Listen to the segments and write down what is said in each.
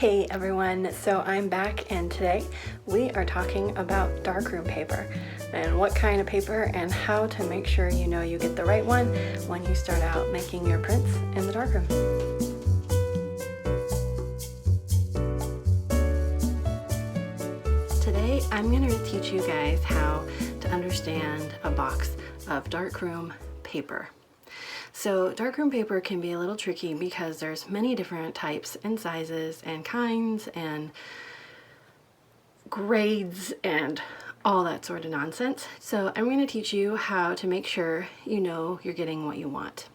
Hey everyone, so I'm back and today we are talking about darkroom paper and what kind of paper and how to make sure you know you get the right one when you start out making your prints in the darkroom. Today I'm going to teach you guys how to understand a box of darkroom paper. So darkroom paper can be a little tricky because there's many different types and sizes and kinds and grades and all that sort of nonsense. So I'm going to teach you how to make sure you know you're getting what you want.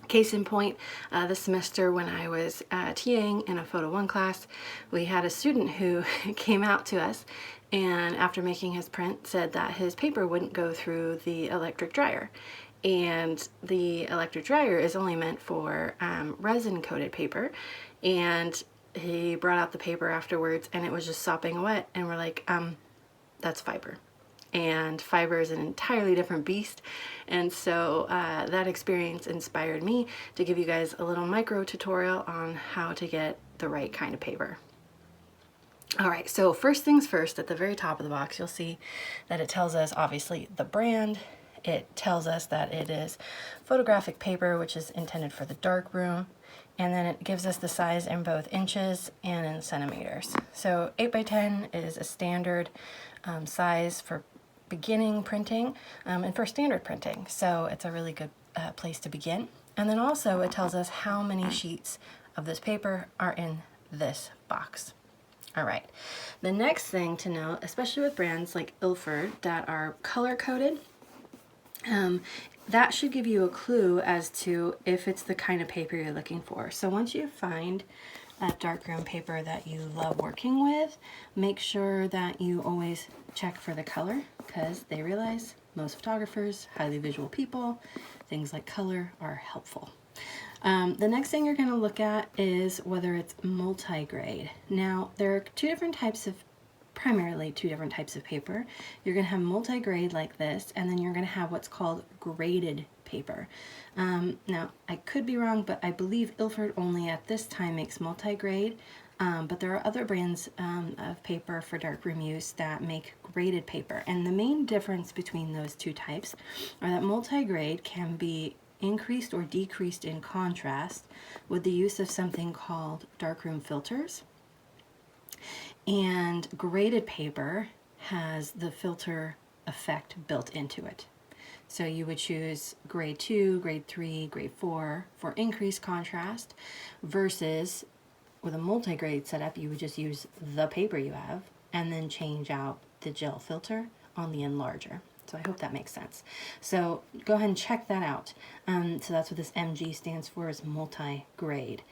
Case in point, this semester when I was TAing in a Photo 1 class, we had a student who came out to us and after making his print said that his paper wouldn't go through the electric dryer. And the electric dryer is only meant for resin coated paper, and he brought out the paper afterwards and it was just sopping wet, and we're like, that's fiber, and fiber is an entirely different beast. And so that experience inspired me to give you guys a little micro tutorial on how to get the right kind of paper. Alright, so first things first, at the very top of the box you'll see that it tells us obviously the brand. It tells us that it is photographic paper, which is intended for the darkroom, and then it gives us the size in both inches and in centimeters. So 8 by 10 is a standard size for beginning printing and for standard printing, so it's a really good place to begin. And then also it tells us how many sheets of this paper are in this box. All right, the next thing to know, especially with brands like Ilford that are color coded, that should give you a clue as to if it's the kind of paper you're looking for. So once you find a darkroom paper that you love working with, make sure that you always check for the color, because they realize most photographers, highly visual people, things like color are helpful. The next thing you're going to look at is whether it's multi-grade. Now there are primarily two different types of paper. You're going to have multi-grade like this, and then you're going to have what's called graded paper. Now I could be wrong, but I believe Ilford only at this time makes multi-grade, but there are other brands of paper for darkroom use that make graded paper, and the main difference between those two types are that multi-grade can be increased or decreased in contrast with the use of something called darkroom filters. And graded paper has the filter effect built into it. So you would choose grade 2, grade 3, grade 4 for increased contrast, versus with a multi-grade setup you would just use the paper you have and then change out the gel filter on the enlarger. So I hope that makes sense. So go ahead and check that out. So that's what this MG stands for, is multi-grade.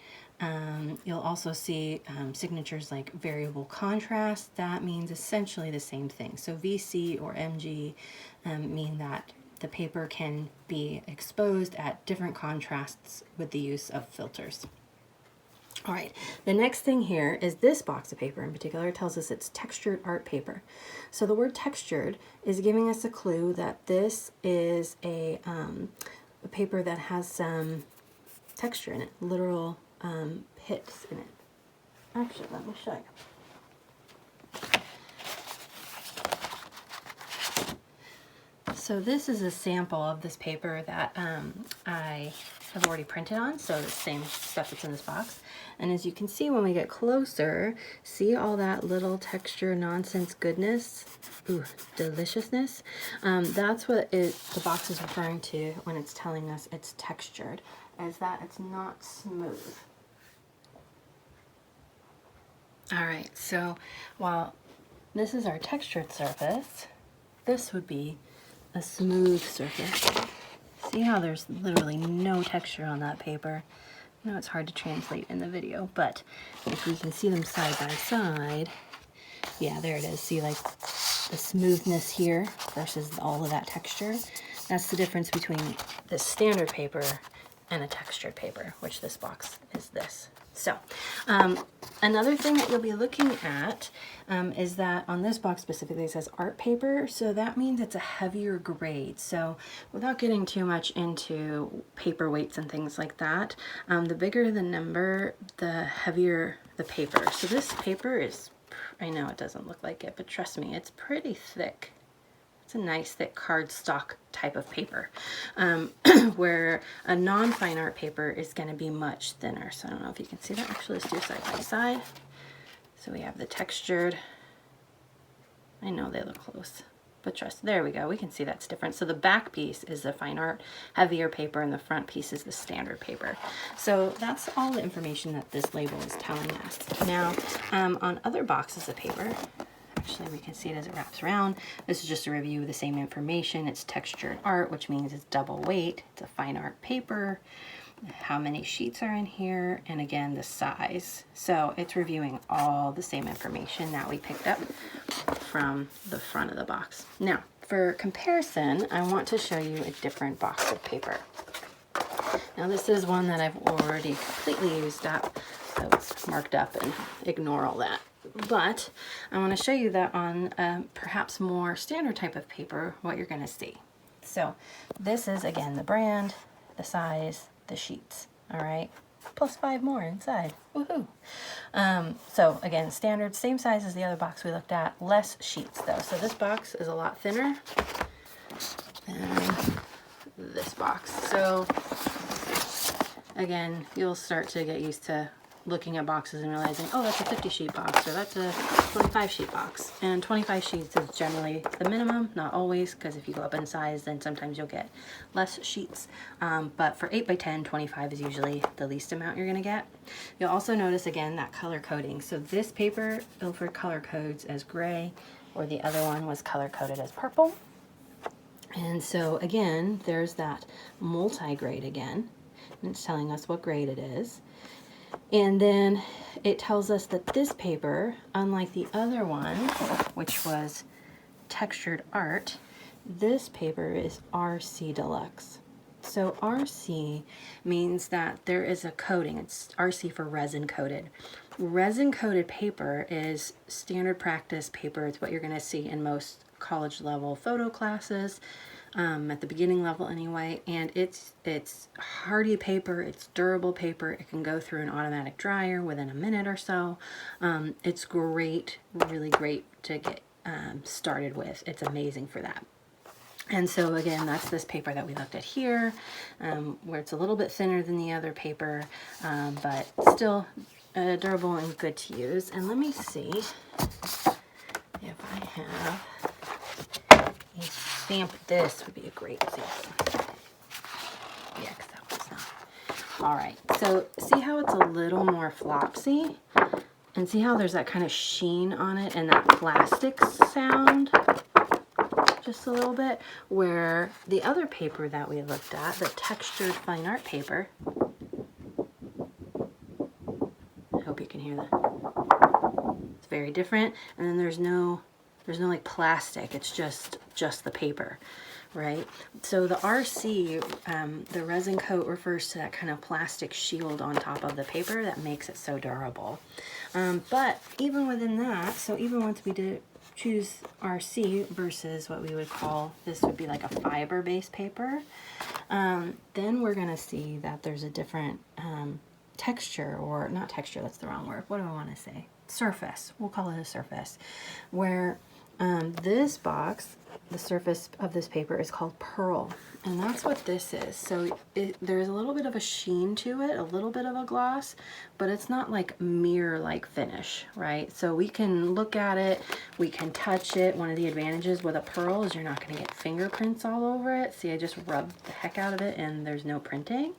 You'll also see signatures like variable contrast. That means essentially the same thing. So VC or MG mean that the paper can be exposed at different contrasts with the use of filters. All right, the next thing here is this box of paper in particular tells us it's textured art paper. So the word textured is giving us a clue that this is a paper that has some texture in it, literal pits in it. Actually, let me show you. So this is a sample of this paper that I have already printed on, so the same stuff that's in this box. And as you can see when we get closer, see all that little texture nonsense goodness? Ooh, deliciousness. That's what the box is referring to when it's telling us it's textured, is that it's not smooth. Alright, so while this is our textured surface, this would be a smooth surface. See how there's literally no texture on that paper? I know it's hard to translate in the video, but if we can see them side by side, yeah, there it is. See, like the smoothness here versus all of that texture? That's the difference between the standard paper and a textured paper, which this box is this. So another thing that you'll be looking at is that on this box specifically it says art paper, so that means it's a heavier grade. So without getting too much into paper weights and things like that, the bigger the number, the heavier the paper. So this paper is, I know it doesn't look like it, but trust me, it's pretty thick. It's a nice thick cardstock type of paper, where a non-fine art paper is going to be much thinner. So I don't know if you can see that. Actually, let's do side by side. So we have the textured. I know they look close, but trust, there we go. We can see that's different. So the back piece is the fine art, heavier paper, and the front piece is the standard paper. So that's all the information that this label is telling us. Now, on other boxes of paper, actually, we can see it as it wraps around. This is just a review of the same information. It's textured art, which means it's double weight. It's a fine art paper. How many sheets are in here, and again, the size. So it's reviewing all the same information that we picked up from the front of the box. Now, for comparison, I want to show you a different box of paper. Now, this is one that I've already completely used up, so it's marked up and ignore all that. But I want to show you that on perhaps more standard type of paper, what you're going to see. So this is, again, the brand, the size, the sheets, all right? Plus 5 more inside, woohoo. So again, standard, same size as the other box we looked at, less sheets though. So this box is a lot thinner than this box. So again, you'll start to get used to looking at boxes and realizing, oh, that's a 50 sheet box, or that's a 25 sheet box. And 25 sheets is generally the minimum, not always, because if you go up in size, then sometimes you'll get less sheets. But for 8 by 10, 25 is usually the least amount you're gonna get. You'll also notice, again, that color coding. So this paper, Ilford color codes as gray, or the other one was color coded as purple. And so again, there's that multi-grade again, and it's telling us what grade it is. And then it tells us that this paper, unlike the other one, which was textured art, this paper is RC Deluxe. So RC means that there is a coating. It's RC for resin coated. Resin coated paper is standard practice paper. It's what you're going to see in most college level photo classes. At the beginning level anyway, and it's hardy paper, it's durable paper, it can go through an automatic dryer within a minute or so. It's great, really great to get started with. It's amazing for that. And so again, that's this paper that we looked at here, where it's a little bit thinner than the other paper, but still durable and good to use. And let me see if I have a stamp. This would be a great example. Yeah, because that one's not. All right, so see how it's a little more flopsy? And see how there's that kind of sheen on it and that plastic sound? Just a little bit. Where the other paper that we looked at, the textured fine art paper, I hope you can hear that. It's very different. And then there's no like plastic, it's just the paper, right? So the RC, the resin coat, refers to that kind of plastic shield on top of the paper that makes it so durable. But even within that, so even once we did choose RC versus what we would call, this would be like a fiber-based paper, then we're gonna see that there's a different texture, or not texture, that's the wrong word. What do I want to say? Surface. We'll call it a surface. Where this box, the surface of this paper is called pearl, and that's what this is. So there's a little bit of a sheen to it, a little bit of a gloss, but it's not like mirror-like finish, right? So we can look at it, we can touch it. One of the advantages with a pearl is you're not going to get fingerprints all over it. See, I just rubbed the heck out of it and there's no printing.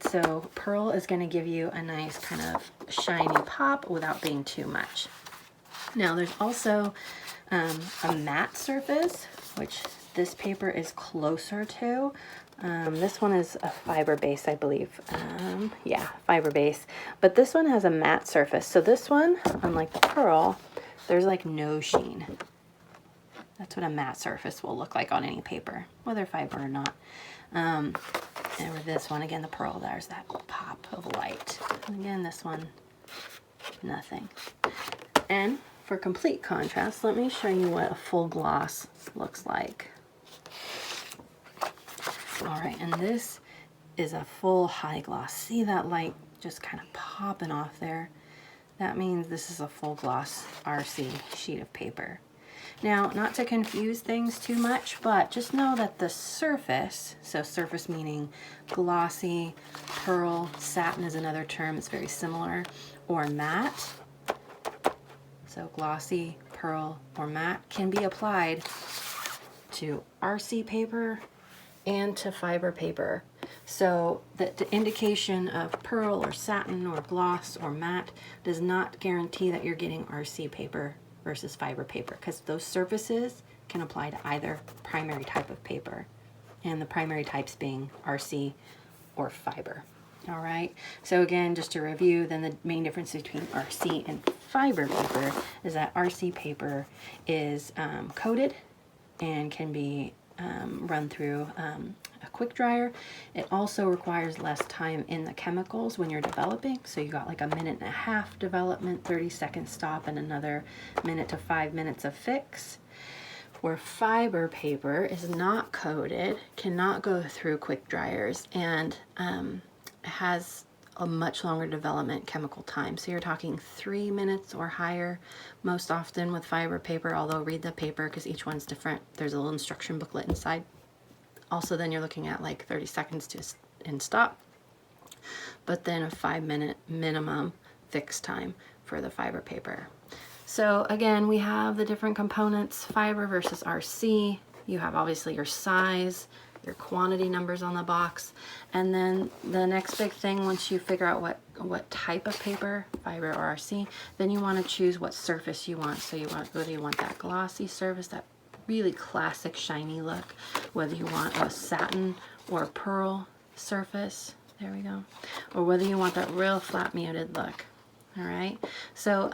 So pearl is going to give you a nice kind of shiny pop without being too much. Now there's also a matte surface, which this paper is closer to. This one is a fiber base, I believe. Yeah, fiber base. But this one has a matte surface. So this one, unlike the pearl, there's like no sheen. That's what a matte surface will look like on any paper, whether fiber or not. And with this one, again, the pearl, there's that pop of light. And again, this one, nothing. And for complete contrast, let me show you what a full gloss looks like. All right, and this is a full high gloss. See that light just kind of popping off there? That means this is a full gloss RC sheet of paper. Now, not to confuse things too much, but just know that the surface, so surface meaning glossy, pearl, satin is another term, it's very similar, or matte. So glossy, pearl, or matte can be applied to RC paper and to fiber paper. So the indication of pearl or satin or gloss or matte does not guarantee that you're getting RC paper versus fiber paper, because those surfaces can apply to either primary type of paper, and the primary types being RC or fiber. All right, so again, just to review, then the main difference between RC and fiber paper is that RC paper is coated and can be run through a quick dryer. It also requires less time in the chemicals when you're developing. So you got like a 1.5 minute development, 30-second stop, and another 1 to 5 minutes of fix. Where fiber paper is not coated, cannot go through quick dryers, and has a much longer development chemical time. So you're talking 3 minutes or higher most often with fiber paper, although read the paper because each one's different. There's a little instruction booklet inside. Also, then you're looking at like 30 seconds to and stop, but then a 5-minute minimum fixed time for the fiber paper. So again, we have the different components, fiber versus RC. You have obviously your size, your quantity numbers on the box, and then the next big thing, once you figure out what type of paper, fiber or RC, then you want to choose what surface you want. So you want, whether you want that glossy surface, that really classic shiny look, whether you want a satin or pearl surface, there we go, or whether you want that real flat muted look. All right, so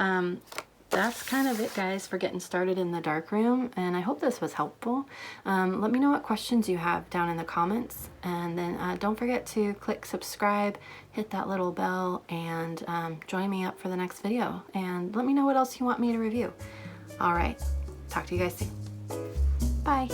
that's kind of it, guys, for getting started in the darkroom, and I hope this was helpful. Let me know what questions you have down in the comments, and then don't forget to click subscribe, hit that little bell, and join me up for the next video, and let me know what else you want me to review. All right, talk to you guys soon. Bye.